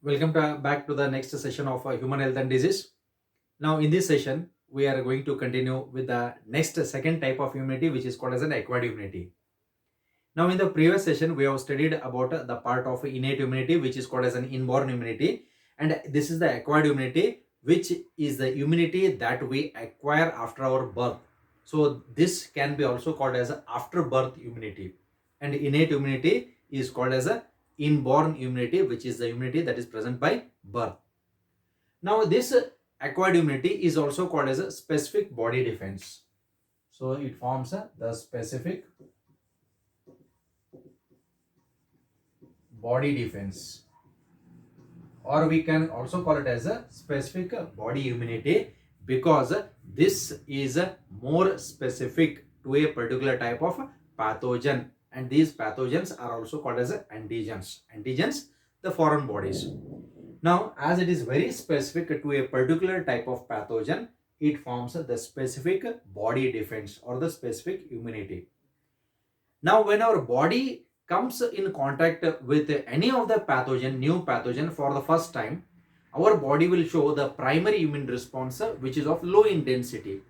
Welcome back to the next session of human health and disease. Now, in this session, we are going to continue with the next second type of immunity, which is called as an acquired immunity. Now, in the previous session, we have studied about the part of innate immunity, which is called as an inborn immunity, and this is the acquired immunity, which is the immunity that we acquire after our birth. So, this can be also called as after birth immunity, and innate immunity is called as a inborn immunity, which is the immunity that is present by birth. Now, this acquired immunity is also called as a specific body defense. So, it forms the specific body defense, or we can also call it as a specific body immunity, because this is more specific to a particular type of pathogen, and these pathogens are also called as antigens, the foreign bodies. Now, as it is very specific to a particular type of pathogen, it forms the specific body defense or the specific immunity. Now, when our body comes in contact with any of the pathogen, new pathogen for the first time, our body will show the primary immune response, which is of low intensity.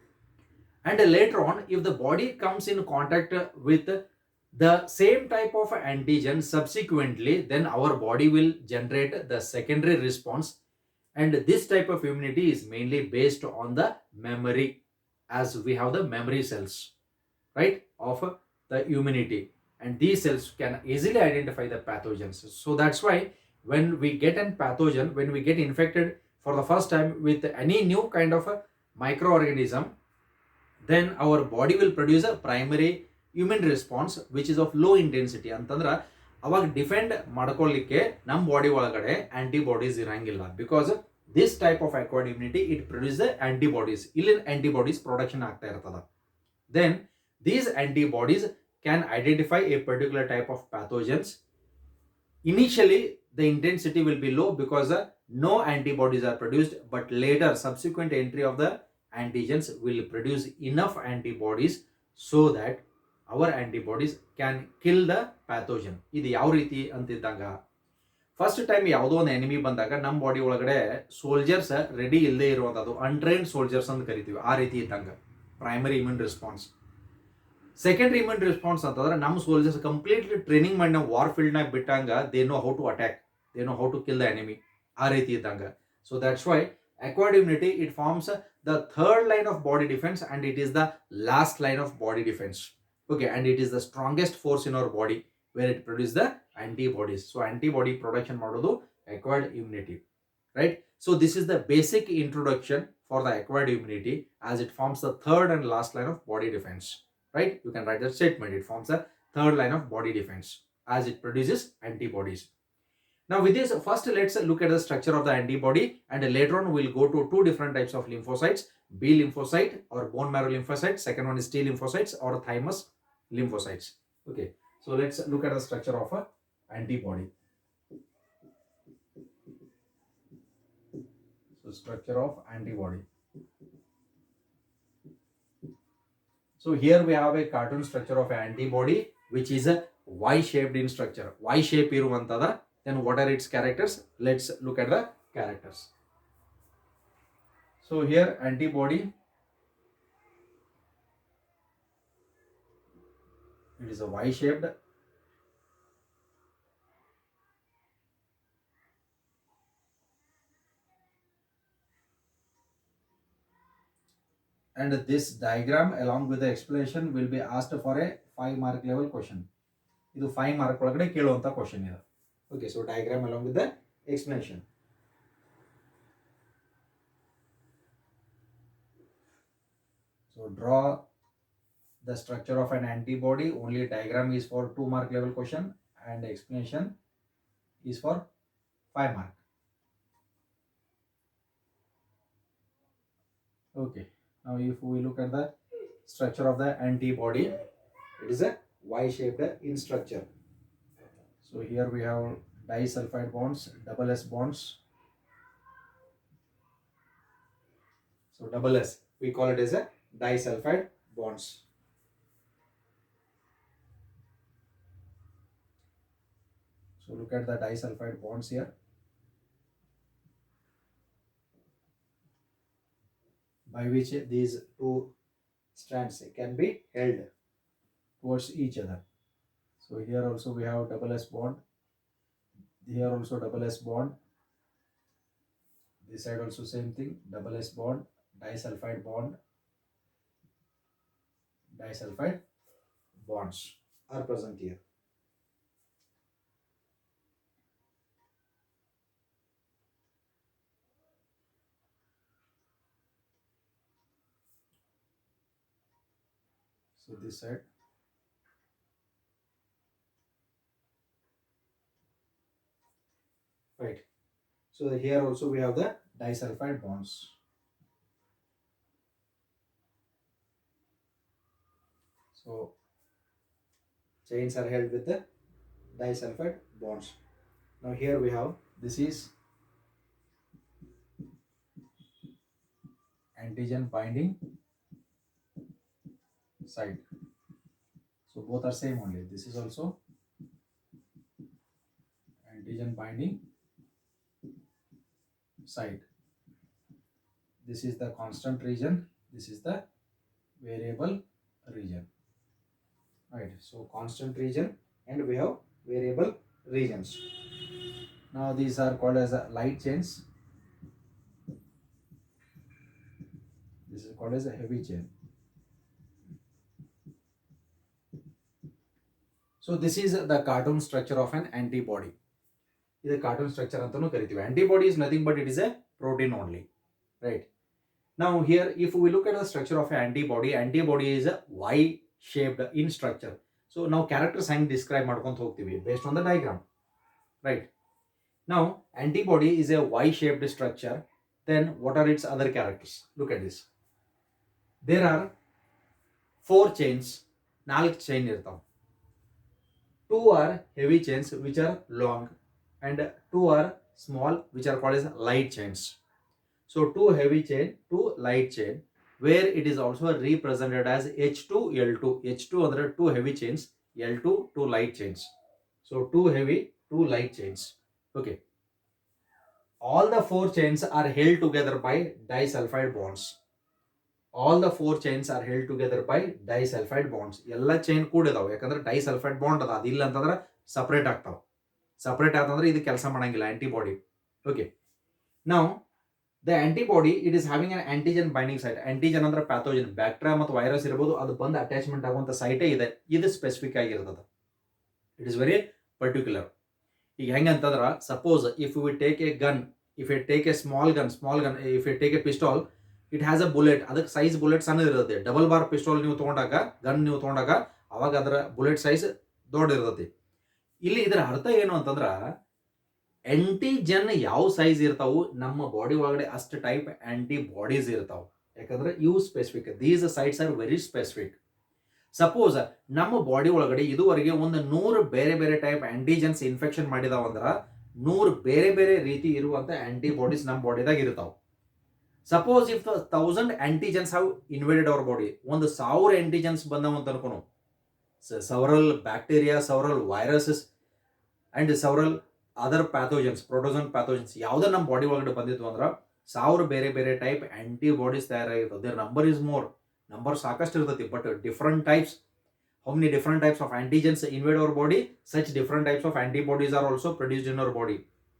And later on, if the body comes in contact with the same type of antigen subsequently, then our body will generate the secondary response. And this type of immunity is mainly based on the memory, as we have the memory cells, right, of the immunity, and these cells can easily identify the pathogens. So that's why when we get an pathogen, when we get infected for the first time with any new kind of a microorganism, then our body will produce a primary immune response which is of low intensity ಅಂತಂದ್ರೆ ಅವಾಗ defend ಮಾಡ್ಕೊಳ್ಳಿಕ್ಕೆ ನಮ್ಮ body ಒಳಗಡೆ antibodies ಇರಂಗಿಲ್ಲ, because this type of acquired immunity it produce the antibodies, ಇಲ್ಲಿ antibodies production ಆಗ್ತಾ ಇರ್ತದ. Then these antibodies can identify a particular type of pathogens. Initially, the intensity will be low because no antibodies are produced, but later subsequent entry of the antigens will produce enough antibodies so that our antibodies can kill the pathogen. ಇದು ಯಾವ ರೀತಿ ಅಂತಿದ್ದಾಗ, first time ಯಾವುದೋ ಒಂದು enemy ಬಂದಾಗ ನಮ್ಮ body ಒಳಗಡೆ soldiers ready ಇಲ್ಲದೆ ಇರುವಂಥದ್ದು ಅನ್ಟ್ರೈನ್ಡ್ ಸೋಲ್ಜರ್ಸ್ ಅಂತ ಕರಿತೀವಿ, ಆ ರೀತಿ ಇದ್ದಂಗೆ primary immune response. Secondary immune response ಅಂತಂದ್ರೆ ನಮ್ಮ ಸೋಲ್ಜರ್ಸ್ ಕಂಪ್ಲೀಟ್ಲಿ ಟ್ರೈನಿಂಗ್ ಮಾಡಿ ನಾವು ವಾರ್ ಫೀಲ್ಡ್ನಾಗ ಬಿಟ್ಟಂಗ they know how to attack, they know how to kill the enemy, ಆ ರೀತಿ ಇದ್ದಂಗ. So that's why acquired immunity it forms the third line of body defense, and it is the last line of body defense. Okay, and it is the strongest force in our body where it produces the antibodies. So antibody production ಮಾಡೋದು acquired immunity, right? So this is the basic introduction for the acquired immunity, as it forms the third and last line of body defense, right? You can write that statement, it forms the third line of body defense as it produces antibodies. Now with this, first let's look at the structure of the antibody, and later on we'll go to two different types of lymphocytes: B lymphocyte or bone marrow lymphocyte, second one is T lymphocytes or thymus lymphocytes. Okay, so let's look at the structure of a antibody. So structure of antibody. So here we have a cartoon structure of an antibody which is a Y shaped in structure. Y shape iruvantada. Then what are its characters? Let's look at the characters. So here antibody, it is a Y shaped. And this diagram along with the explanation will be asked for a 5-mark level question. ಇದು 5 mark ಒಳಗಡೆ ಕೇಳುವಂತ question ಇದು. Okay, so diagram along with the explanation. So draw the structure of an antibody. Only diagram is for 2-mark level question and explanation is for 5-mark. Okay, now if we look at the structure of the antibody, it is a Y-shaped in structure. So here we have disulfide bonds, double S bonds. So double S, we call it as a disulfide bonds. So look at the disulfide bonds here. by which these two strands can be held towards each other. So here also we have double S bond, here also double S bond, this side also same thing, double S bond, disulfide bond, disulfide bonds are present here. So this side, right. So here also we have the disulfide bonds. So chains are held with the disulfide bonds. Now here we have, this is antigen binding side. So both are same only. This is also antigen binding side. This is the constant region. This is the variable region. Right. So constant region and we have variable regions. Now these are called as light chains. This is called as a heavy chain. So this is the cartoon structure of an antibody. This is cartoon structure antanu karitive. Antibody is nothing but it is a protein only, right? Now here if we look at the structure of an antibody, antibody is a Y shaped in structure. So now characters hang describe ಮಾಡ್ಕೊಂತ ಹೋಗ್ತೀವಿ based on the diagram, right? Now antibody is a Y shaped structure. Then what are its other characters? Look at this. There are 4 chains, 4 chain irtav. 2 are heavy chains which are long and 2 are small which are called as light chains. So 2 heavy chain, 2 light chain, where it is also represented as H2L2. H2 under 2 heavy chains, L2 2 light chains. So 2 heavy, 2 light chains. Okay. All the 4 chains are held together by disulfide bonds. All the 4 chains are held together by disulfide bonds. ಎಲ್ಲ chain ಕೂಡ ಇದಾವೆ ಯಾಕಂದ್ರೆ disulphide bond ಅದ, ಅದಿಲ್ಲ ಅಂತಂದ್ರೆ separate ಆಗ್ತಾವ. Separate ಆತಂದ್ರೆ ಇದು ಕೆಲಸ ಮಾಡಂಗಿಲ್ಲ antibody. Okay. Now the antibody it is having an antigen binding site. Antigen ಅಂದ್ರೆ ಪ್ಯಾಥೋಜನ್, ಬ್ಯಾಕ್ಟೀರಿಯಾ ಮತ್ತು ವೈರಸ್ ಇರಬಹುದು, ಅದು ಬಂದು ಅಟ್ಯಾಚ್ಮೆಂಟ್ ಆಗುವಂತ ಸೈಟೇ ಇದೆ. ಇದು ಸ್ಪೆಸಿಫಿಕ್ ಆಗಿರ್ತದೆ. It is very particular. ಈಗ ಹೆಂಗಂತಂದ್ರೆ suppose if we take a gun, if you take a small gun, if you take a pistol, it has a bullet. ಅದಕ್ಕೆ ಸೈಜ್ ಬುಲೆಟ್ ಸಣ್ಣದಿರುತ್ತೆ. ಡಬಲ್ ಬಾರ್ ಪಿಸ್ಟೋಲ್ ನೀವು ತೊಗೊಂಡಾಗ, gun ನೀವು ತೊಗೊಂಡಾಗ ಅವಾಗ ಅದರ ಬುಲೆಟ್ ಸೈಜ್ ದೊಡ್ಡದಿರ್ತೈತಿ. ಇಲ್ಲಿ ಇದರ ಅರ್ಥ ಏನು ಅಂತಂದ್ರೆ ಆಂಟಿಜನ್ ಯಾವ ಸೈಜ್ ಇರ್ತಾವು ನಮ್ಮ ಬಾಡಿ ಒಳಗಡೆ ಅಷ್ಟು ಟೈಪ್ ಆಂಟಿಬಾಡೀಸ್ ಇರ್ತಾವ. ಯಾಕಂದ್ರೆ ಇವು specific, these sites are very specific. Suppose ನಮ್ಮ ಬಾಡಿ ಒಳಗಡೆ ಇದುವರೆಗೆ ಒಂದು 100 ಬೇರೆ ಬೇರೆ ಟೈಪ್ ಆಂಟಿಜನ್ಸ್ ಇನ್ಫೆಕ್ಷನ್ ಮಾಡಿದಾವಂದ್ರ 100 ಬೇರೆ ಬೇರೆ ರೀತಿ ಇರುವಂತ ಆಂಟಿಬಾಡೀಸ್ ನಮ್ಮ ಬಾಡಿದಾಗ ಇರ್ತಾವ. Suppose if 1000 antigens have invaded our body, ಒಂದು 1000 ಆಂಟಿಜನ್ಸ್ ಬಂದವು ಅಂತ ಅನ್ಕೋನು, several bacteria, several viruses and several other pathogens, protozoan pathogens ಯಾವುದೇ ನಮ್ಮ ಬಾಡಿ ಒಳಗಡೆ ಬಂದಿತ್ತು ಅಂದ್ರೆ 1000 ಬೇರೆ ಬೇರೆ ಟೈಪ್ ಆಂಟಿಬಾಡೀಸ್ ತಯಾರಾಗಿರ್ತದೆ. There number is more, number ಸಾಕಷ್ಟು ಇರ್ತೈತಿ, but different types. How many different types of antigens invade our body, such different types of antibodies are also produced in our body.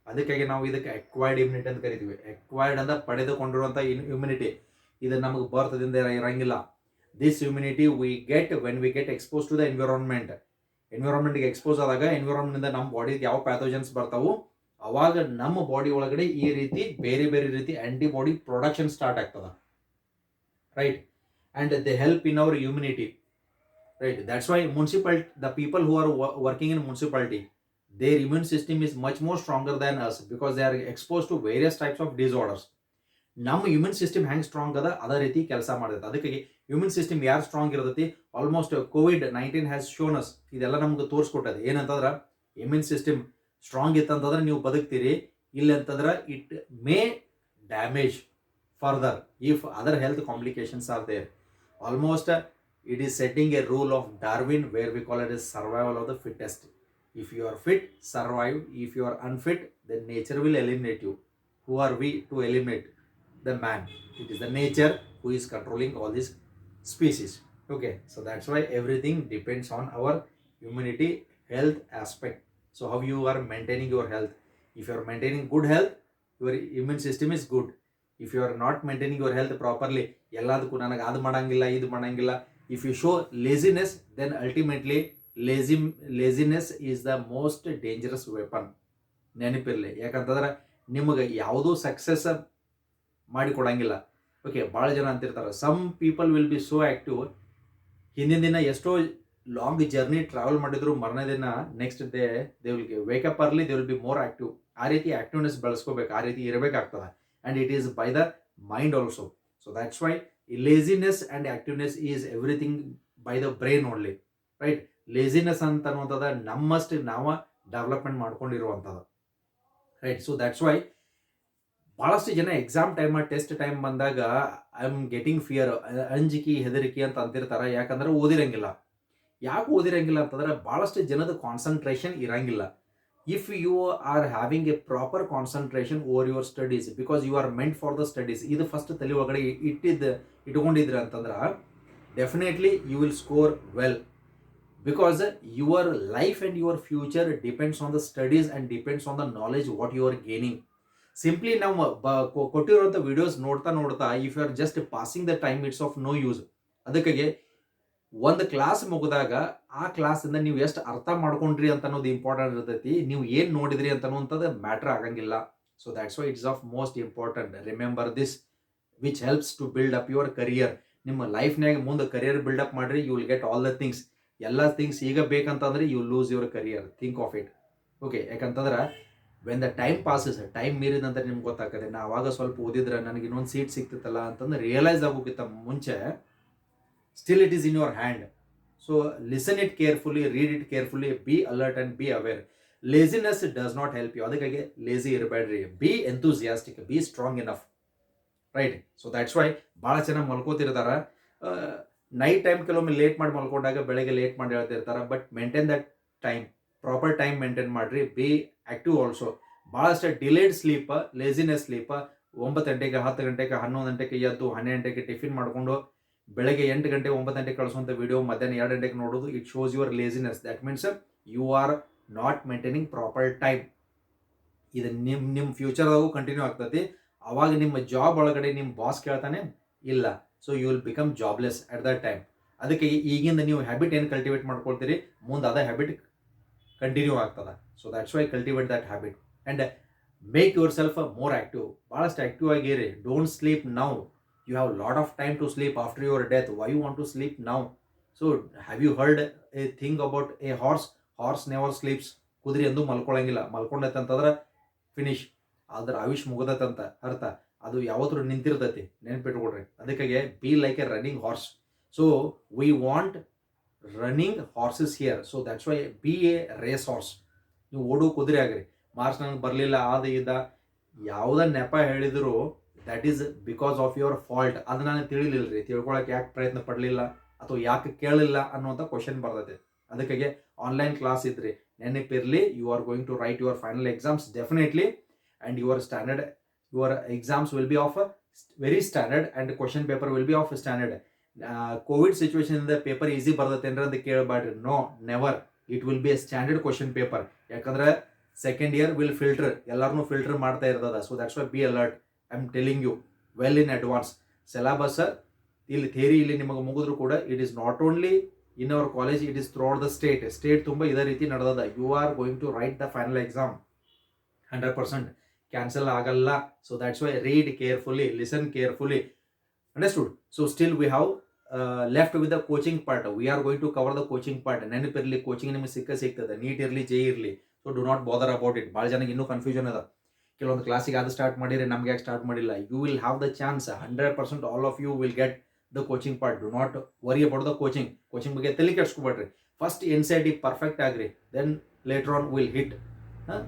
ಅದಕ್ಕಾಗಿ ನಾವು ಇದಕ್ಕೆ ಎಕ್ವೈರ್ಡ್ ಇಮ್ಯುನಿಟಿ ಅಂತ ಕರಿತೀವಿ. Acquired ಅಂದ್ರೆ ಪಡೆದುಕೊಂಡಿರುವಂಥ immunity. ಇದು ನಮಗೆ ಬರ್ತದಿಂದ ಇರಂಗಿಲ್ಲ. This immunity we get when we get expose to the environment. ಎನ್ವಿರಾನ್ಮೆಂಟ್ಗೆ ಎಕ್ಸ್ಪೋಸ್ ಆದಾಗ ಎನ್ವಿರಾನ್ಮೆಂಟ್ ನಮ್ಮ ಬಾಡಿಗೆ ಯಾವ ಪ್ಯಾಥೋಜನ್ಸ್ ಬರ್ತಾವು ಅವಾಗ ನಮ್ಮ ಬಾಡಿ ಒಳಗಡೆ ಈ ರೀತಿ ಬೇರೆ ಬೇರೆ ರೀತಿ ಆಂಟಿಬಾಡಿ ಪ್ರೊಡಕ್ಷನ್ ಸ್ಟಾರ್ಟ್ ಆಗ್ತದ, right? And they help in our immunity, right? That's why the people who are working in municipality, their immune system is much more stronger than us because they are exposed to various types of disorders. ನಮ್ಮ immune system ಹೆಂಗೆ strong ಅದ ಅದೇ ರೀತಿ ಕೆಲಸ ಮಾಡ್ತೈತೆ. ಅದಕ್ಕಾಗಿ immune system ಯಾರು strong ಇರ್ತೈತಿ, almost COVID-19 has shown us, ಇದೆಲ್ಲ ನಮ್ಗೆ ತೋರಿಸ್ಕೊಟ್ಟದೆ. ಏನಂತಂದ್ರೆ ಇಮ್ಯೂನ್ ಸಿಸ್ಟಮ್ ಸ್ಟ್ರಾಂಗ್ ಇತ್ತಂತಂದ್ರೆ ನೀವು ಬದುಕ್ತೀರಿ, ಇಲ್ಲ ಅಂತಂದ್ರೆ it may damage further if other health complications are there. Almost it is setting a rule of Darwin where we call it as survival of the fittest. If you are fit, survive. If you are unfit, then nature will eliminate you. Who are we to eliminate the man? It is the nature who is controlling all these species. Okay, so that's why everything depends on our immunity health aspect. So how you are maintaining your health? If you are maintaining good health, your immune system is good. If you are not maintaining your health properly, ಎಲ್ಲದಕ್ಕೂ ನನಗೆ ಅದು ಮಾಡಂಗಿಲ್ಲ ಇದು ಮಾಡಂಗಿಲ್ಲ, if you show laziness, then ultimately laziness is the most dangerous weapon. ನೆನಪಿರಲಿ, ಯಾಕಂತಂದ್ರೆ ನಿಮಗೆ ಯಾವುದೂ ಸಕ್ಸಸ್ ಮಾಡಿ ಕೊಡಂಗಿಲ್ಲ. ಓಕೆ, ಭಾಳ ಜನ ಅಂತಿರ್ತಾರೆ some people will be so active, ಹಿಂದಿನ ದಿನ ಎಷ್ಟೋ ಲಾಂಗ್ ಜರ್ನಿ ಟ್ರಾವೆಲ್ ಮಾಡಿದ್ರು ಮರನೇ ದಿನ next they will wake up early, they will be more active. ಆ ರೀತಿ ಆಕ್ಟಿವ್ನೆಸ್ ಬೆಳೆಸ್ಕೋಬೇಕು, ಆ ರೀತಿ ಇರಬೇಕಾಗ್ತದೆ. And it is by the mind also. So that's why laziness and activeness is everything by the brain only, right? Laziness ಅಂತ ಅನ್ನುವಂಥದ್ದು ನಮ್ಮಷ್ಟು ನಾವು ಡೆವಲಪ್ಮೆಂಟ್ ಮಾಡ್ಕೊಂಡಿರುವಂಥದ್ದು, ರೈಟ್? ಸೊ ದ್ಯಾಟ್ಸ್ ವೈ ಭಾಳಷ್ಟು ಜನ ಎಕ್ಸಾಮ್ ಟೈಮ್ ಟೆಸ್ಟ್ ಟೈಮ್ ಬಂದಾಗ ಐ ಆಮ್ ಗೆಟಿಂಗ್ ಫಿಯರ್, ಅಂಜಿಕೆ ಹೆದರಿಕೆ ಅಂತ ಅಂತಿರ್ತಾರೆ. ಯಾಕಂದ್ರೆ ಓದಿರಂಗಿಲ್ಲ. ಯಾಕೆ ಓದಿರಂಗಿಲ್ಲ ಅಂತಂದ್ರೆ ಭಾಳಷ್ಟು ಜನದ ಕಾನ್ಸಂಟ್ರೇಷನ್ ಇರಂಗಿಲ್ಲ. If you are having a proper concentration over your studies, because you are meant for the studies, ಇದು ಫಸ್ಟ್ ತಲೆ ಒಳಗಡೆ ಇಟ್ಕೊಂಡಿದ್ರಿ ಅಂತಂದ್ರೆ definitely you will score well. Because your life and your future depends on the studies and depends on the knowledge what you are gaining. Simply ನಾವು ಕೊಟ್ಟಿರುವಂಥ videos ನೋಡ್ತಾ if you are just passing the time, it's of no use. ಅದಕ್ಕಾಗಿ ಒಂದು class ಮುಗಿದಾಗ ಆ ಕ್ಲಾಸಿಂದ ನೀವು ಎಷ್ಟು ಅರ್ಥ ಮಾಡ್ಕೊಂಡ್ರಿ ಅಂತ ಅನ್ನೋದು ಇಂಪಾರ್ಟೆಂಟ್ ಇರ್ತೈತಿ, ನೀವು ಏನು ನೋಡಿದ್ರಿ ಅಂತ ಅನ್ನೋಂಥದ್ದು ಮ್ಯಾಟ್ರ್ ಆಗಂಗಿಲ್ಲ. So that's why it's of most important. Remember this, which helps to build up your career. ನಿಮ್ಮ ಲೈಫ್ನಾಗ ಮುಂದೆ ಕರಿಯರ್ ಬಿಲ್ಡಪ್ ಮಾಡ್ರಿ, you will get all the things. ಎಲ್ಲ ಥಿಂಗ್ಸ್ ಈಗ ಬೇಕಂತಂದ್ರೆ you lose your career. Think of it. Okay, ಯಾಕಂತಂದ್ರೆ when the time passes, time ಮೀರಿದ ನಂತರ ನಿಮ್ಗೆ ಗೊತ್ತಾಗ್ತದೆ, ನಾ ಅವಾಗ ಸ್ವಲ್ಪ ಓದಿದ್ರೆ ನನಗೆ ಇನ್ನೊಂದು ಸೀಟ್ ಸಿಗ್ತಿತ್ತಲ್ಲ ಅಂತಂದ್ರೆ ರಿಯಲೈಸ್ ಆಗೋಕ್ಕಿಂತ ಮುಂಚೆ still it is in your hand. So listen it carefully, read it carefully, be alert and be aware. Laziness does not help you. ಅದಕ್ಕಾಗಿ ಲೇಸಿ ಇರಬೇಡ್ರಿ. Be enthusiastic, be strong enough, right? So that's why ಭಾಳ ಚೆನ್ನಾಗಿ ಮಲ್ಕೋತಿರ್ತಾರೆ. Night time ಕೆಲವೊಮ್ಮೆ late ಮಾಡಿ ಮಲ್ಕೊಂಡಾಗ ಬೆಳಗ್ಗೆ late ಮಾಡಿ ಹೇಳ್ತಿರ್ತಾರೆ. But maintain that time, proper time maintain ಮಾಡಿರಿ. Be active also. ಭಾಳಷ್ಟು ಡಿಲೇಡ್ ಸ್ಲೀಪ್, ಲೇಸಿನೆಸ್ ಸ್ಲೀಪ್, 9 ಗಂಟೆಗೆ 10 ಗಂಟೆಗೆ 11 ಗಂಟೆಗೆ ಎದ್ದು 12 ಗಂಟೆಗೆ ಟಿಫಿನ್ ಮಾಡಿಕೊಂಡು ಬೆಳಗ್ಗೆ 8 ಗಂಟೆ 9 ಗಂಟೆಗೆ ಕಳಿಸುವಂಥ ವಿಡಿಯೋ ಮಧ್ಯಾಹ್ನ 2 ಗಂಟೆಗೆ ನೋಡೋದು, it shows your laziness. That means you are not maintaining proper time. ಇದು ನಿಮ್ಮ ಫ್ಯೂಚರ್ದಾಗೂ ಕಂಟಿನ್ಯೂ ಆಗ್ತದೆ. ಅವಾಗ ನಿಮ್ಮ ಜಾಬ್ ಒಳಗಡೆ ನಿಮ್ಮ ಬಾಸ್ ಕೇಳ್ತಾನೆ ಇಲ್ಲ, so you will become jobless at that time. ಅದಕ್ಕೆ ಈಗಿಂದ ನೀವು ಹ್ಯಾಬಿಟ್ ಏನು ಕಲ್ಟಿವೇಟ್ ಮಾಡ್ಕೊಳ್ತೀರಿ, ಮುಂದೆ ಅದೇ ಹ್ಯಾಬಿಟ್ ಕಂಟಿನ್ಯೂ ಆಗ್ತದೆ. So that's why cultivate that habit and make yourself more active. ಭಾಳಷ್ಟು ಆ್ಯಕ್ಟಿವ್ ಆಗಿರಿ. Don't sleep now. You have a lot of time to sleep after your death. Why you want to sleep now? So have you heard a thing about a horse? Horse never sleeps. ಕುದುರೆ ಎಂದು ಮಲ್ಕೊಳಂಗಿಲ್ಲ. ಮಲ್ಕೊಂಡೈತಂತಂದ್ರೆ finish, ಅದ್ರ ಆಯುಷ್ ಮುಗದೈತಂತ ಅರ್ಥ. ಅದು ಯಾವತ್ತೂ ನಿಂತಿರ್ತೈತಿ, ನೆನ್ಪಿಟ್ಕೊಡ್ರಿ. ಅದಕ್ಕಾಗಿ be like a running horse. So we want running horses here. So that's why be a race horse. ನೀವು ಓಡೋ ಕುದುರೆ ಆಗ್ರಿ. ಮಾರ್ಕ್ಸ್ ನನಗೆ ಬರಲಿಲ್ಲ, ಆದ ಇದ್ದ ಯಾವುದ ನೆಪ ಹೇಳಿದ್ರು that is because of your fault. ಅದು ನನಗೆ ತಿಳಿಲಿಲ್ಲ ರೀ, ತಿಳ್ಕೊಳಕ್ಕೆ ಯಾಕೆ ಪ್ರಯತ್ನ ಪಡಲಿಲ್ಲ ಅಥವಾ ಯಾಕೆ ಕೇಳಲಿಲ್ಲ ಅನ್ನುವಂಥ ಕ್ವಶನ್ ಬರ್ತೈತೆ. ಅದಕ್ಕಾಗಿ ಆನ್ಲೈನ್ ಕ್ಲಾಸ್ ಇದ್ರಿ, ನೆನಪಿರಲಿ, you are going to write your final exams definitely, and your exams will be of very standard and question paper will be of standard. Covid ಸಿಚುವೇಶನಿಂದ ಪೇಪರ್ ಈಸಿ ಬರ್ತೈತೇನ್ರ ಅಂತ ಕೇಳಬೇಡ್ರಿ. No, never. It will be a standard question paper. ಯಾಕಂದ್ರೆ second year will filter, ಎಲ್ಲರನ್ನೂ filter ಮಾಡ್ತಾ ಇರ್ತದ. So that's why be alert. I am telling you well in advance. Syllabus ಇಲ್ಲಿ theory ಇಲ್ಲಿ ನಿಮಗೆ ಮುಗಿದ್ರು ಕೂಡ it is not only in our college, it is throughout the state ತುಂಬ ಇದೇ ರೀತಿ ನಡೆದದ. You are going to write the final exam 100% cancel ಆಗಲ್ಲ. So that's why read carefully, listen carefully. Understood? So still we have left with the coaching part. We are going to cover the coaching part. ನೆನಪಿರಲಿ, coaching ನಿಮಗೆ ಸಿಗ್ತದೆ. NEET ಇರಲಿ, JEE ಇರಲಿ. So do not bother about it. ಭಾಳ ಜನಕ್ಕೆ ಇನ್ನೂ confusion ಅದ. ಕೆಲವೊಂದು ಕ್ಲಾಸಿಗೆ ಅದು ಸ್ಟಾರ್ಟ್ ಮಾಡಿರಿ, ನಮ್ಗೆ ಯಾಕೆ ಸ್ಟಾರ್ಟ್ ಮಾಡಿಲ್ಲ? You will have the chance. 100% all of you will get the coaching part. Do not worry about the coaching ಬಗ್ಗೆ ತಲೆ ಕೆಡಿಸ್ಕೊಬೇಡ್ರಿ. ಫಸ್ಟ್ NCERT ಪರ್ಫೆಕ್ಟ್ ಆಗ್ರಿ, then later on will hit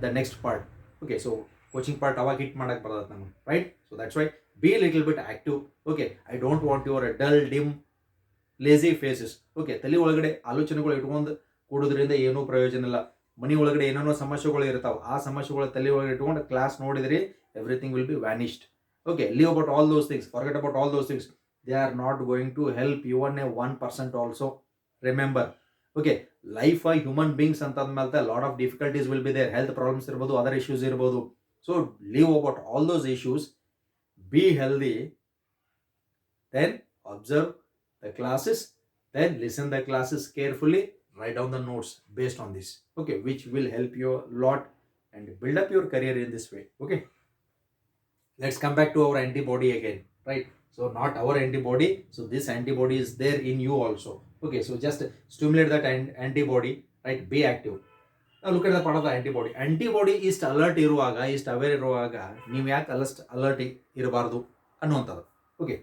the next part. Okay, so coaching part ಅವಾಗ hit ಮಾಡಕ್ಕೆ ಬರ್ತದೆ ನಮಗೆ, right? So that's why be little bit active. Okay, I don't want your dull, dim, lazy faces. Okay, ತಲೆ ಒಳಗಡೆ ಆಲೋಚನೆಗಳು ಇಟ್ಕೊಂಡು ಕೂಡೋದ್ರಿಂದ ಏನೂ ಪ್ರಯೋಜನ ಇಲ್ಲ. ಮನೆ ಒಳಗಡೆ ಏನೇನೋ ಸಮಸ್ಯೆಗಳು ಇರ್ತಾವೆ. ಆ ಸಮಸ್ಯೆಗಳ ತಲೆ ಒಳಗಡೆ ಇಟ್ಕೊಂಡು ಕ್ಲಾಸ್ ನೋಡಿದ್ರಿ, everything will be vanished. Okay, leave about all those things, forget about all those things. they are not going to help even a 1% also. Remember, okay, life a human beings antadmelte a lot of difficulties will be there, health problems irbodu, other issues irbodu. So leave about all those issues, be healthy, then observe the classes, then listen the classes carefully, write down the notes based on this, okay, which will help you a lot and build up your career in this way. Okay, let's come back to our antibody again, right? So not our antibody, so this antibody is there in you also. Okay, so just stimulate that antibody, right? Be active. Now look at the part of the antibody. Antibody ಇಷ್ಟು alert ಇರುವಾಗ, ಇಷ್ಟು aware ಇರುವಾಗ ನೀವು ಯಾಕೆ alert ಇರಬಾರ್ದು ಅನ್ನುವಂಥದ್ದು. Okay,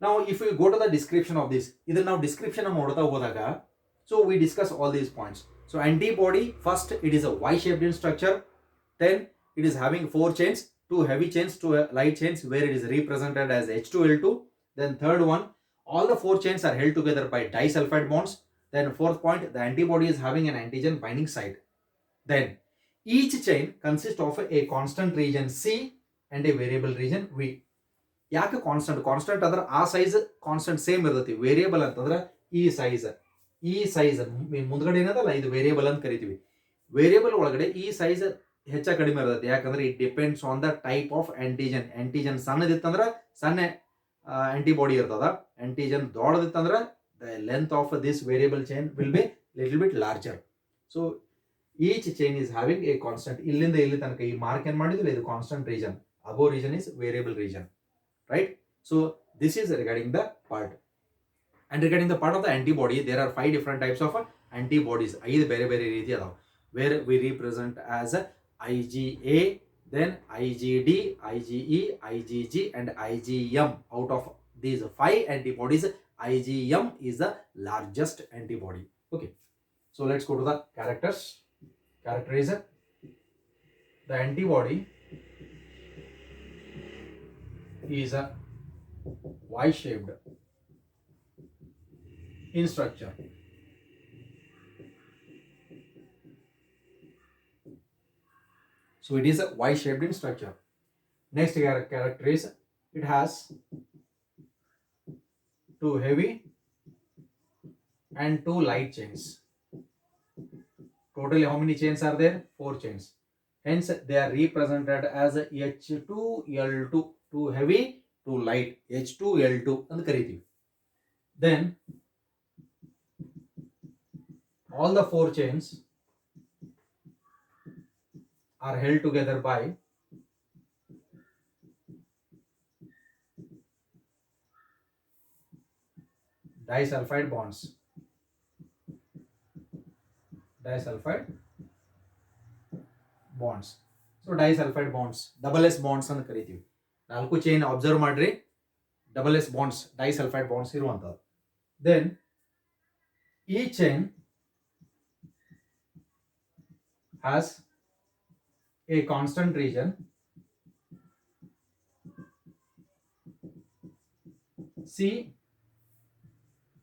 now if we go to the description of this, ಇದನ್ನ ನಾವು description ನೋಡ್ತಾ ಹೋದಾಗ, so we discuss all these points. So antibody, first it is a Y-shaped in structure, then it is having 4 chains, 2 heavy chains, 2 light chains, where it is represented as H2L2. Then third one, all the 4 chains are held together by disulfide bonds. Then fourth point, the antibody is having an antigen binding site. Then each chain consists of a constant region C and a variable region V. ಯಾಕೆ constant ಅಂದ್ರೆ ಆ size constant same ಇರ್ತೈತಿ. Variable ಅಂತಂದ್ರೆ ಈ size ಮುಂದ್ಗಡೆ ಏನದಲ್ಲ ಇದು variable ಅಂತ ಕರಿತೀವಿ. ವೇರಿಯಬಲ್ ಒಳಗಡೆ ಈ ಸೈಜ್ ಹೆಚ್ಚ ಕಡಿಮೆ ಇರ್ತೈತಿ, ಯಾಕಂದ್ರೆ it depends on the type of antigen ಸಣ್ಣದಿತ್ತಂದ್ರೆ ಸಣ್ಣ ಆಂಟಿಬಾಡಿ ಇರ್ತದ, ಆಂಟಿಜನ್ ದೊಡ್ಡದಿತ್ತಂದ್ರೆ the length of this variable chain will be little bit larger. So each chain is having a constant. ಇಲ್ಲಿಂದ ಇಲ್ಲಿ ತನಕ ಈ ಮಾರ್ಕ್ ಏನ್ ಮಾಡಿದಿಲ್ಲ, ಇದು constant region, above region is variable region, right? So this is regarding the part. And regarding the part of the antibody, there are 5 different types of antibodies. ಐದು ಬೇರೆ ಬೇರೆ ರೀತಿ ಅದಾವ, where we represent as IgA, then IgD, IgE, IgG and IgM. Out of these 5 antibodies, IgM is the largest antibody. Okay, so let's go to the characters. Character is the antibody is a Y-shaped in structure. So it is a Y-shaped in structure. Next character is it has 2 heavy and 2 light chains. Totally how many chains are there? 4 chains. Hence they are represented as H2L2. 2 heavy, 2 light, H2L2 ಅಂತ ಕರಿತೀವಿ. Then all the 4 chains are held together by disulfide bonds. So disulfide bonds, double S bonds ಅಂತ ಕರಿತೀವಿ. 4 chain observe ಮಾಡ್ರಿ, double S bonds, disulphide bonds ಇರುವಂತದ್ದು. Then ಈ chain has a constant region C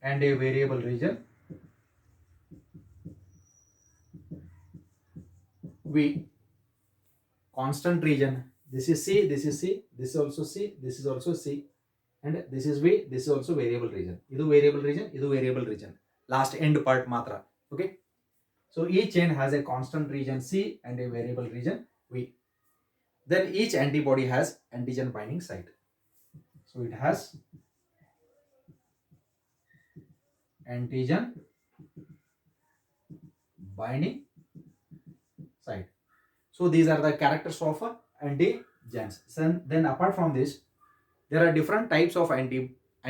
and a variable region V. Constant region, this is C, this is C, this is also C, this is also C, and this is V, this is also variable region. Idu variable region, last end part matra. Okay, so each chain has a constant region C and a variable region V. Then each antibody has antigen binding site. So it has antigen binding site. So these are the characters of antigens. Then apart from this, there are different types of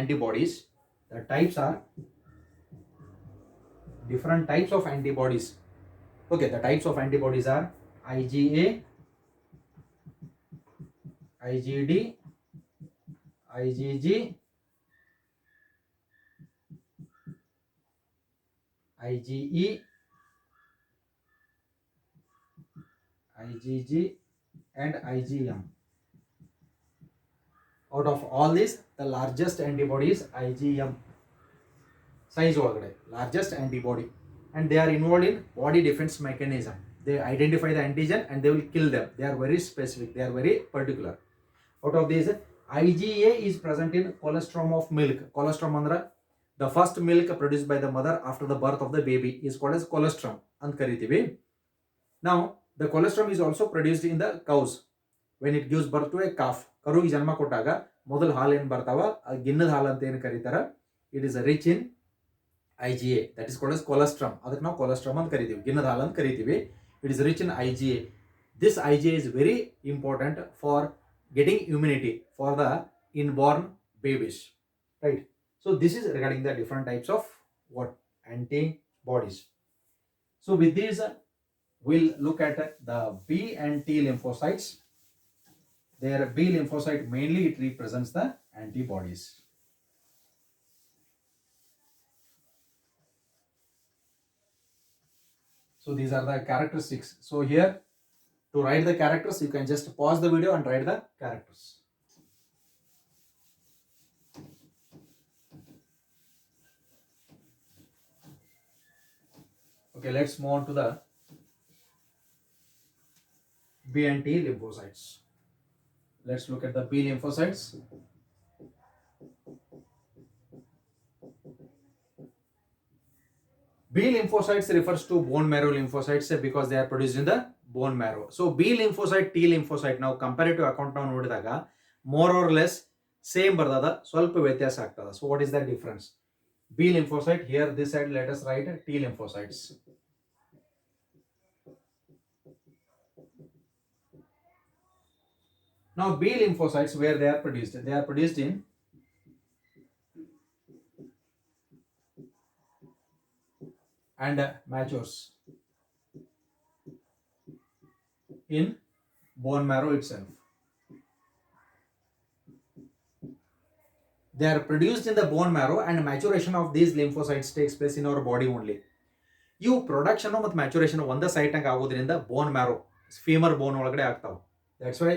antibodies. The types are different types of antibodies. Okay, the types of antibodies are IgA, IgD, IgG, IgE, IgG and IgM. Out of all these, the largest antibody is IgM. Size ಒಳಗಡೆ largest antibody, and they are involved in body defense mechanism. They identify the antigen and they will kill them. They are very specific, they are very particular. Out of these, IgA is present in colostrum of milk. Colostrum andra the first milk produced by the mother after the birth of the baby is called as colostrum ant karitivi. Now the colostrum is also produced in the cows when it gives birth to a calf. Karugi janma kottaga modal ಹಾಲು ಏನು ಬರ್ತಾವ ಗಿಣ್ಣದ ಹಾಲು ಅಂತ ಏನು ಕರೀತಾರ, it is rich in IgA, that is called as colostrum. ಅದಕ್ಕೆ ನಾವು colostrum ಅಂತ ಕರಿತೀವಿ, ಗಿಣ್ಣದ ಹಾಲು ಅಂತ ಕರಿತೀವಿ. It is rich in IgA. This IgA is very important for getting immunity for the inborn babies, right? So this is regarding the different types of what antibodies. So with these we'll look at the B and T lymphocytes. Their B lymphocyte mainly it represents the antibodies. So these are the characteristics. So here to write the characters you can just pause the video and write the characters. Okay, let's move on to the B and T lymphocytes. Let's look at the B lymphocytes. B lymphocytes refers to bone marrow lymphocytes because they are produced in the bone marrow. So B lymphocyte, T lymphocyte ನಾವು comparative account ನಾವು ನೋಡಿದಾಗ more or less same ಬರ್ತದ, ಸ್ವಲ್ಪ ವ್ಯತ್ಯಾಸ ಆಗ್ತದ. So what is the difference? B lymphocyte, here this side let us write T lymphocytes. Now B lymphocytes, where they are produced? They are produced in and matures in bone marrow itself. They are produced in the bone marrow and maturation of these lymphocytes takes place in our body only. ಇವು production ಮತ್ತು maturation ಒಂದೇ ಸೈಟ್ನಾಗ ಆಗೋದ್ರಿಂದ bone marrow femur ಬೋನ್ ಒಳಗಡೆ ಆಗ್ತಾವೆ. That's why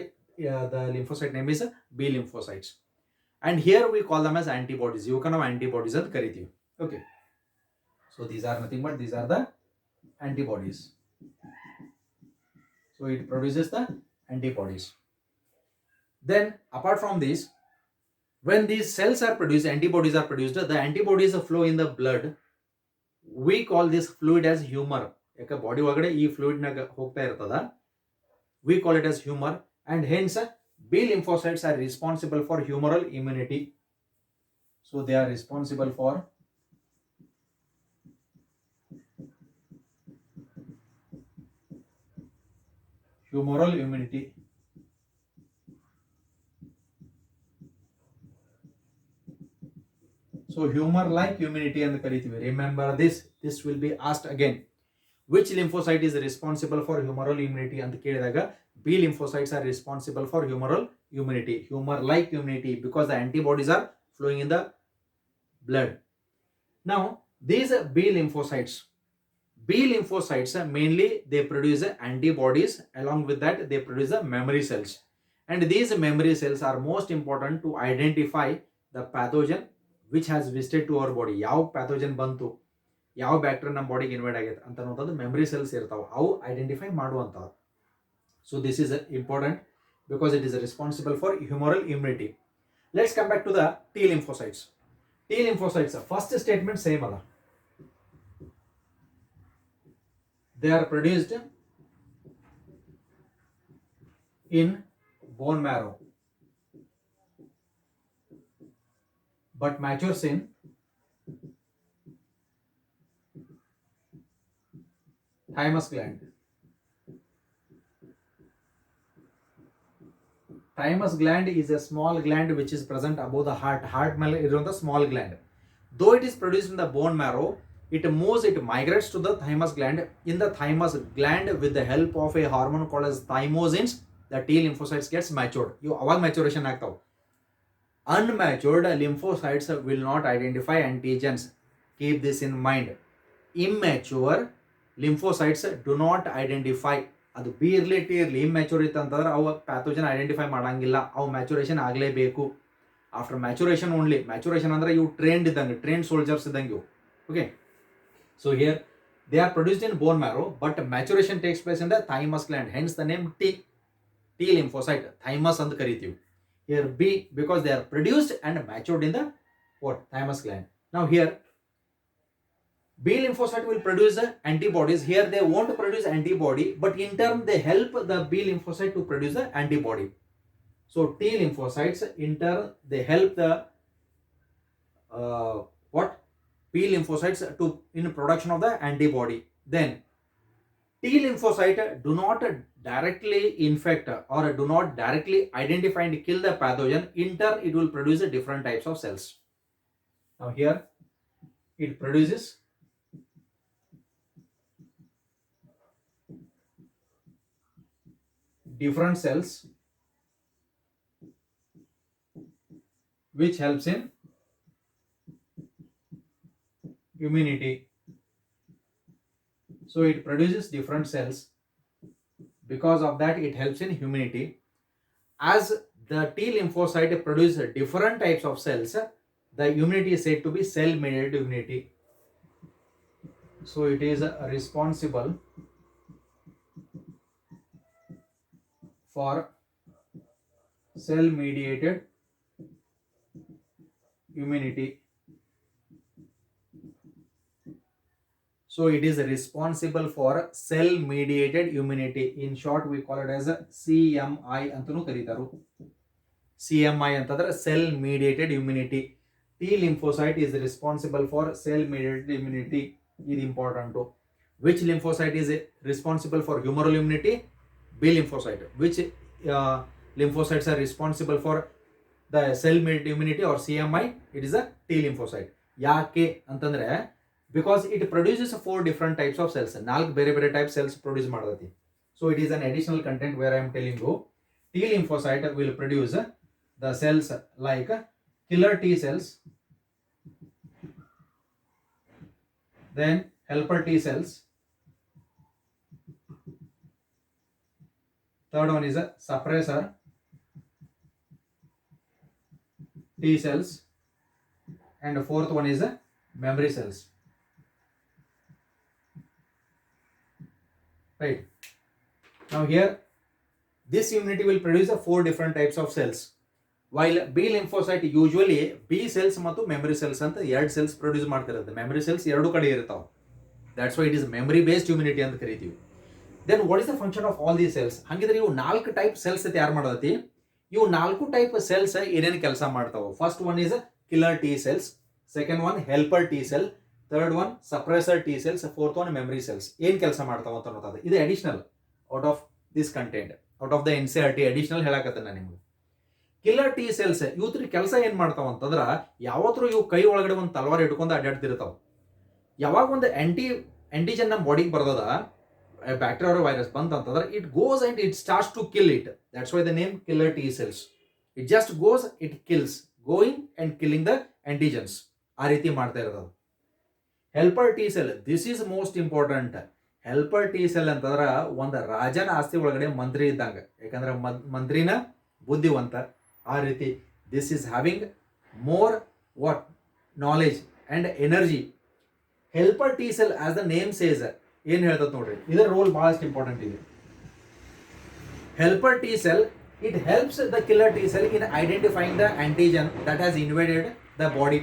the lymphocyte name is B lymphocytes. And here we call them as antibodies. ಇವಕ್ಕೆ ನಾವು antibodies ಅಂತ ಕರಿತೀವಿ. Okay. So these are nothing but these are the antibodies. So it produces the antibodies. Then apart from this, when these cells are produced, antibodies are produced, the antibodies flow in the blood. We call this fluid as humor. ಯಾಕೆ body ಒಳಗಡೆ ಈ fluid ನಾಗ ಹೋಗ್ತಾ ಇರ್ತದ, we call it as humor, and hence B lymphocytes are responsible for humoral immunity. So they are responsible for humoral immunity. So humor like immunity and karitive. Remember this will be asked again. Which lymphocyte is responsible for humoral immunity and kelidaga B lymphocytes are responsible for humoral immunity, humor like immunity, because the antibodies are flowing in the blood. Now these B lymphocytes mainly they produce antibodies, along with that they produce the memory cells, and these memory cells are most important to identify the pathogen which has visited to our body. ಯಾವ pathogen ಬಂತು, ಯಾವ bacteria ನಮ್ಮ ಬಾಡಿಗೆ ಇನ್ವೈಡ್ ಆಗೈತೆ ಅಂತ ಅನ್ನೋದು memory cells ಇರ್ತಾವೆ, ಅವು identify ಮಾಡುವಂಥವು. So this is important because it is responsible for humoral immunity. Let's come back to the T lymphocytes. T lymphocytes, first statement same alla. They are produced in bone marrow but matures in thymus gland. Thymus gland is a small gland which is present above the heart. Heart ಮೇಲೆ ಇರುವಂತ small gland. Though it is produced in the bone marrow, it migrates to the thymus gland. In the thymus gland, with the help of a hormone called as thymosins, the T lymphocytes gets matured. ಇವು ಅವಾಗ maturation ಆಗ್ತಾವೆ. Unmatured lymphocytes will not identify antigens. Keep this in mind. Immature lymphocytes do not identify. ಅದು B ಇರಲಿ T ಇರಲಿ, ಇಮ್ಮ್ಯಾಚೂರ್ ಇತ್ತು ಅಂತಂದ್ರೆ ಅವು pathogen identify ಮಾಡಂಗಿಲ್ಲ, ಅವು ಮ್ಯಾಚುರೇಷನ್ ಆಗಲೇಬೇಕು. After maturation only. ಮ್ಯಾಚುರೇಷನ್ ಅಂದ್ರೆ ಇವು ಟ್ರೈನ್ಡ್ ಇದ್ದಂಗೆ, ಟ್ರೈನ್ಡ್ ಸೋಲ್ಜರ್ಸ್ ಇದ್ದಂಗೆ ಇವು. Okay, so here they are produced in bone marrow but maturation takes place in the thymus gland. Hence the name T lymphocyte. Thymus ಅಂತ ಕರಿತೀವಿ. Here B, because they are produced and matured in the what? Thymus gland. Now here B lymphocyte will produce the antibodies. Here they won't produce antibody, but in turn they help the B lymphocyte to produce the antibody. So T lymphocytes in turn they help the what? B lymphocytes to in production of the antibody. Then T lymphocyte do not directly infect or do not directly identify and kill the pathogen. In turn, it will produce different types of cells. Now here it produces different cells which helps in immunity. So it produces different cells. Because of that, it helps in immunity. As the T lymphocyte produces different types of cells, the immunity is said to be cell-mediated immunity. So it is responsible for cell-mediated immunity. So it is responsible for cell-mediated immunity. In short, we call it as a CMI ಅಂತನೂ ಕರೀತಾರು. CMI ಅಂತಂದ್ರೆ cell-mediated immunity. T lymphocyte is responsible for cell-mediated immunity. Is important. Which lymphocyte is responsible for humoral immunity? B lymphocyte. Which lymphocytes are responsible for the cell-mediated immunity or CMI? It is a T lymphocyte. ಯಾಕೆ ಅಂತಂದ್ರೆ because it produces 4 different types of cells. 4 ಬೇರೆ type cells produce ಮಾಡತೈತಿ. So it is an additional content where I am telling you T lymphocyte will produce the cells like killer T cells, then helper T cells, third one is a suppressor T cells, and the fourth one is a memory cells. Right. Now here this immunity will produce 4 different types of cells. While B lymphocyte usually B cells ಮತ್ತು memory cells ಅಂತ 2 cells produce ಮಾಡ್ತಿರುತ್ತೆ. Memory cells 2 ಕಡೆ ಇರ್ತಾವೆ. That's why it is memory based immunity ಅಂತ ಕರೀತೀವಿ. Then what is the function of all these cells? ಹಾಗಿದ್ರೆ ಇವು 4 type cells ತಯಾರು ಮಾಡತೈತಿ. ಇವು 4 type cells ಏನೇನು ಕೆಲಸ ಮಾಡ್ತಾವೆ? First one is killer T cells, second one helper T cell, third one suppressor T cells, fourth one memory cells. ಏನು ಕೆಲಸ ಮಾಡ್ತಾವ ಅಂತ ನೋಡ್ತಾ ಇದೆ. ಇದು additional out of this content, out of the NCERT additional ಹೇಳಕತ್ತೆ ನಾನು ನಿಮಗೆ. ಕಿಲ್ಲರ್ ಟಿ ಸೆಲ್ಸ್ ಇವತ್ರ ಕೆಲಸ ಏನ್ ಮಾಡ್ತಾವ ಅಂತಂದ್ರ ಯಾವತ್ತೂ ಇವು ಕೈ ಒಳಗಡೆ ಒಂದು ತಲವಾರ ಇಟ್ಕೊಂಡು ಅಡ್ಡಾಡ್ತಿರ್ತಾವ. ಯಾವಾಗ ಒಂದು ಆಂಟಿಜನ್ ನಮ್ಮ ಬಾಡಿಗೆ ಬರ್ತದ, ಬ್ಯಾಕ್ಟೀರಿಯಾ ವೈರಸ್ ಬಂತಂತಂದ್ರೆ it goes and it starts to kill it. That's why the name killer T cells. It just goes, it kills, going and killing the antigens. ಆ ರೀತಿ ಮಾಡ್ತಾ ಇರೋದು. Helper T cell, this is most important. Helper T cell ಅಂತಂದ್ರ ಒಂದು ರಾಜನ ಆಸ್ತಿ ಒಳಗಡೆ ಮಂತ್ರಿ ಇದ್ದಂಗ. ಯಾಕಂದ್ರೆ ಮಂತ್ರಿನ ಬುದ್ಧಿವಂತ. ಆ ರೀತಿ this is having more what knowledge and energy. Helper T cell as the name says ಏನ್ ಹೇಳ್ತದ ನೋಡ್ರಿ, ಇದರ ರೋಲ್ ಬಹಳಷ್ಟು ಇಂಪಾರ್ಟೆಂಟ್ ಇದೆ. Helper T sell it helps the killer T cell in identifying the antigen that has invaded the body.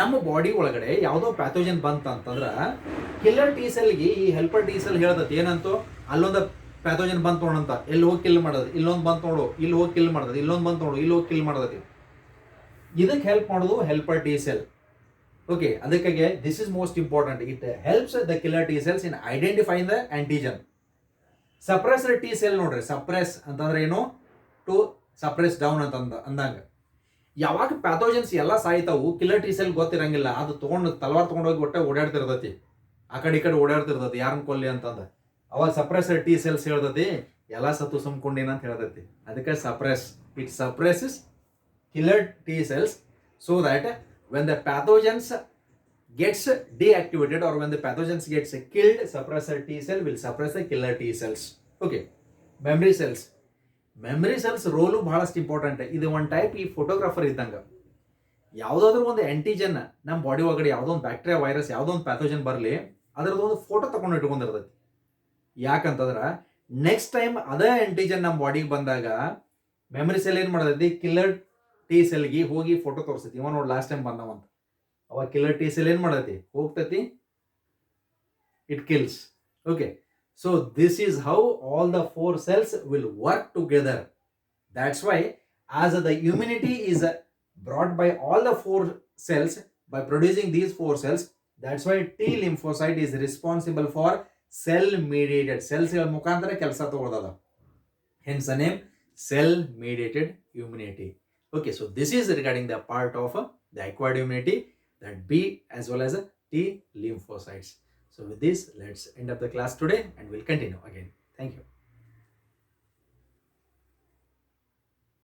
ನಮ್ಮ body ಒಳಗಡೆ ಯಾವುದೋ pathogen ಬಂತಂತಂದ್ರ killer T ಸೆಲ್ಗೆ ಈ ಹೆಲ್ಪರ್ ಟಿ ಸೆಲ್ ಹೇಳ್ತದೆ ಏನಂತೂ, ಅಲ್ಲೊಂದು ಪ್ಯಾಥೋಜನ್ ಬಂತು ನೋಡಂತ, ಎಲ್ಲಿ ಹೋಗಿ ಕಿಲ್ ಮಾಡೋದು, ಇಲ್ಲೊಂದು ಬಂತು ನೋಡು, ಇಲ್ಲಿ ಹೋಗಿ ಕಿಲ್ ಮಾಡೋದು, ಇಲ್ಲೊಂದು ಬಂತು ನೋಡು, ಇಲ್ಲಿ ಹೋಗಿ ಕಿಲ್ ಮಾಡೋದಕ್ಕೆ. ಇದಕ್ಕೆ ಹೆಲ್ಪ್ ಮಾಡೋದು ಹೆಲ್ಪರ್ ಟಿ ಸೆಲ್. ಓಕೆ, ಅದಕ್ಕಾಗಿ this is most important. It helps the killer T cells in identifying the antigen. Suppressor T cell ನೋಡ್ರಿ, ಸಪ್ರೆಸ್ ಅಂತಂದ್ರೆ ಏನು, ಟು ಸಪ್ರೆಸ್ ಡೌನ್ ಅಂತ ಅಂದಂಗ. ಯಾವಾಗ ಪ್ಯಾಥೋಜನ್ಸ್ ಎಲ್ಲ ಸಾಯ್ತಾವು, ಕಿಲ್ಲರ್ ಟಿ ಸೆಲ್ ಗೊತ್ತಿರಂಗಿಲ್ಲ, ಅದು ತೊಗೊಂಡು ತಲವಾರ್ ತೊಗೊಂಡೋಗಿ ಒಟ್ಟೆ ಓಡಾಡ್ತಿರ್ತೈತಿ, ಆ ಕಡೆ ಈ ಕಡೆ ಓಡಾಡ್ತಿರ್ತೈತಿ ಯಾರನ್ನ ಕೊಲ್ಲಿ ಅಂತಂದ. ಅವಾಗ ಸಪ್ರೆಸರ್ ಟಿ ಸೆಲ್ಸ್ ಹೇಳ್ತೈತಿ ಎಲ್ಲ ಸತ್ತು ಸುಮ್ಕೊಂಡೇನ ಅಂತ ಹೇಳ್ತೈತಿ. ಅದಕ್ಕೆ suppress, it suppresses killer T cells so that when the pathogens gets deactivated or when the pathogens gets killed, suppressor T cell will suppress the killer T cells. Okay, memory cells. Memory cells role ಬಹಳಷ್ಟು important. ಇದು ಒಂದು type ಈ photographer ಇದ್ದಂಗ. ಯಾವುದಾದ್ರೂ ಒಂದು antigen ನಮ್ಮ body ಒಳಗಡೆ ಯಾವುದೋ ಒಂದು ಬ್ಯಾಕ್ಟೀರಿಯಾ ವೈರಸ್ ಯಾವುದೋ ಒಂದು ಪ್ಯಾಥೋಜನ್ ಬರಲಿ, ಅದರದ್ದು ಒಂದು ಫೋಟೋ ತಗೊಂಡು ಇಟ್ಕೊಂಡಿರ್ತೈತಿ. ಯಾಕಂತಂದ್ರೆ ನೆಕ್ಸ್ಟ್ ಟೈಮ್ ಅದೇ ಆಂಟಿಜನ್ ನಮ್ಮ ಬಾಡಿಗೆ ಬಂದಾಗ ಮೆಮರಿ ಸೆಲ್ ಏನು ಮಾಡ್ತೈತಿ, ಕಿಲ್ಲರ್ ಟಿ ಸೆಲ್ಗೆ ಹೋಗಿ ಫೋಟೋ ತೋರಿಸ್ತೈತಿ. ಇವ ನೋಡಿ ಲಾಸ್ಟ್ ಟೈಮ್ ಬಂದವಂತ, ಅವಾಗ ಕಿಲ್ಲರ್ ಟಿ ಸೆಲ್ ಏನು ಮಾಡೈತಿ, ಹೋಗ್ತೈತಿ, it kills. Okay, so this is how all the 4 cells will work together. That's why as the immunity is brought by all the 4 cells by producing these 4 cells, that's why T lymphocyte is responsible for cell mediated, cells ಮುಖಾಂತರ ಕೆಲಸ ತಗೊಳ್ಳೋದ, hence the name cell mediated immunity. Okay, so this is regarding the part of the acquired immunity, that B as well as T lymphocytes. So with this, let's end up the class today and we'll continue again. Thank you.